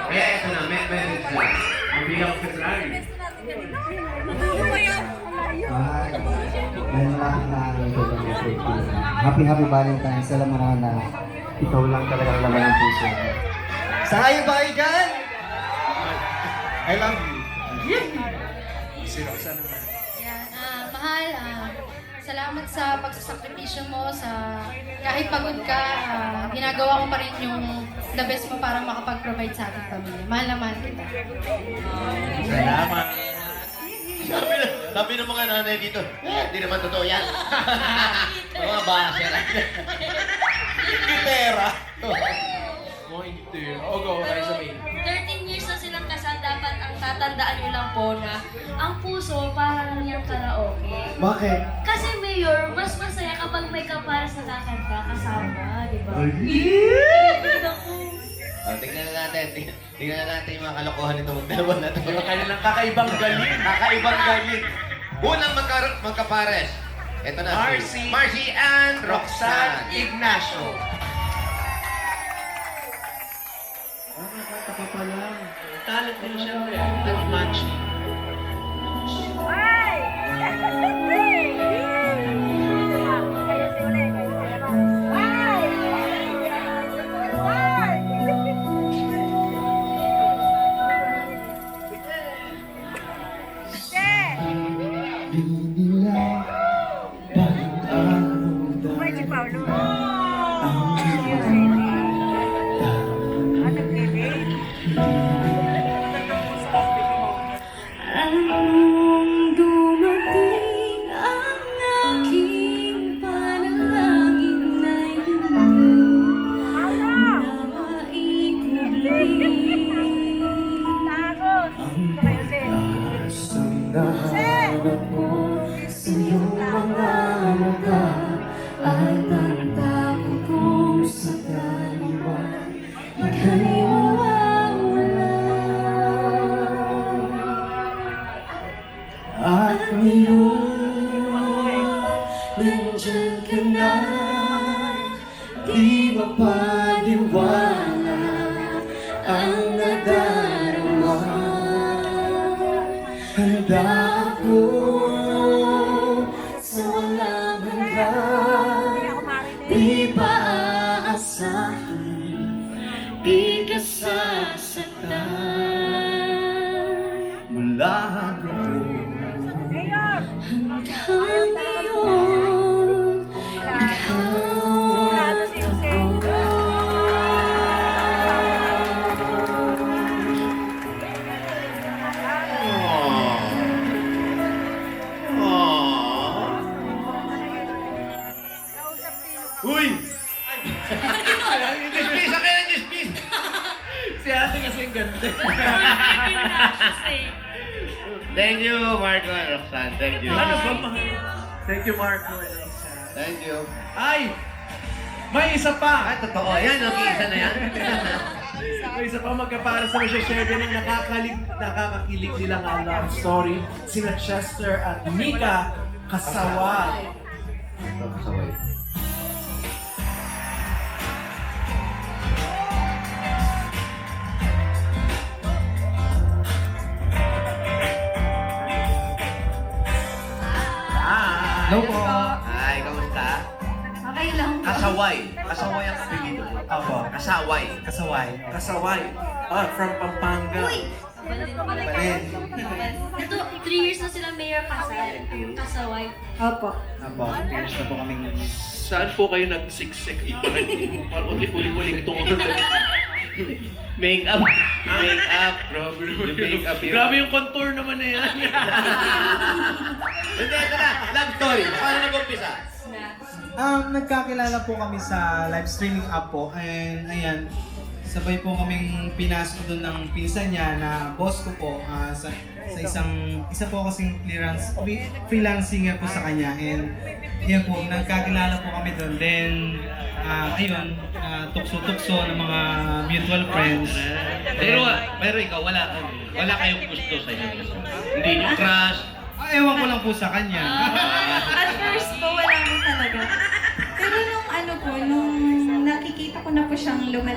Kaya ito na, may message na. Ang bilang ko sa lalim. Happy Valentine's. Alam mo naman na ikaw lang talagang laman ng puso. Sa'yo ba kayo dyan? I love you. Mahal, salamat sa pagsasakripisyo mo, sa kahit pagod ka, ginagawa mo pa rin yung the best mo para makapag-provide sa ating pamilya. Mahal na mahal kita. Salamat. Sabi ng mga nanay dito, hindi naman totoo yan. Mga basher. Gitera. Mga gitera. O, go, sa main. 13 years na silang kasal, dapat ang tatandaan nyo lang po na ang puso para lang yung karaoke. Bakit? Kasi Mayor, mas masaya kapag may kapares na kakanta kasama, di ba? Tingnan na natin. Tingnan na natin yung mga kalokohan nito magdalawa na ito. Yung kanilang kakaibang galing. Kakaibang galing. Unang magkapares. Ito na si Marcy and Roxanne Ignacio. Nakakata ka pa lang. Talent nila siyempre. Talent matching. Anong dumating ang aking panalangin na yun na maikubli Ang nahanap mo sa iyong mga mata at ang tako kong sa kaliwan ika'y mawawala. At ngayon, nandyan ka na, di mapaliwala ang nadarama. Handa ako sa walang hanggan, di pa aasahan, di ka sasaktan. Mula ngayon hanggang ngayon, ikaw at ako. Uy! Dismiss! Sa kaya dismiss! Si ate kasi ang ganda. Thank you, Marco and Roxanne. Thank you. Ano ba mahal? Thank you, Marco. Thank you. Ay! May isa pa! Ay, totoo. Yan, okay. Isa na yan. May isa pa magkaparas na share din ng nakakakilig nilang love story. Sina Chester at Mika Kasaway. Sabay. Hello po. Hi, kamusta? Okay lang. Kasaway. Kasaway ang apelido mo. Ako. Kasaway. Kasaway. Kasaway. From Pampanga. Uy! Balin. Ito, 3 years na sila Mayor kasal. Kasaway. Apo, years na po kaming Saan po kayo nagsiksik? Parang ulit-ulit tungkol. Make-up. Make-up. Yung make-up yun. Grabe yung contour naman na yan. Hindi, ito na. Love story. Paano nag-umpisa? Nagkakilala po kami sa live streaming app po, and ayan, sabay po kaming pinasok doon ng pinsan niya na boss ko po sa isa po kasing freelance singer po sa kanya, and yan po, nagkakilala po kami doon. Then ayun, tukso-tukso ng mga mutual friends. Pero ikaw, wala kayong gusto sa inyo. Hindi nyo crush. Ewan ko lang po sa kanya. At first po, wala mo talaga. Pero nung ano po, nung nakikita ko na po siyang lumalaki,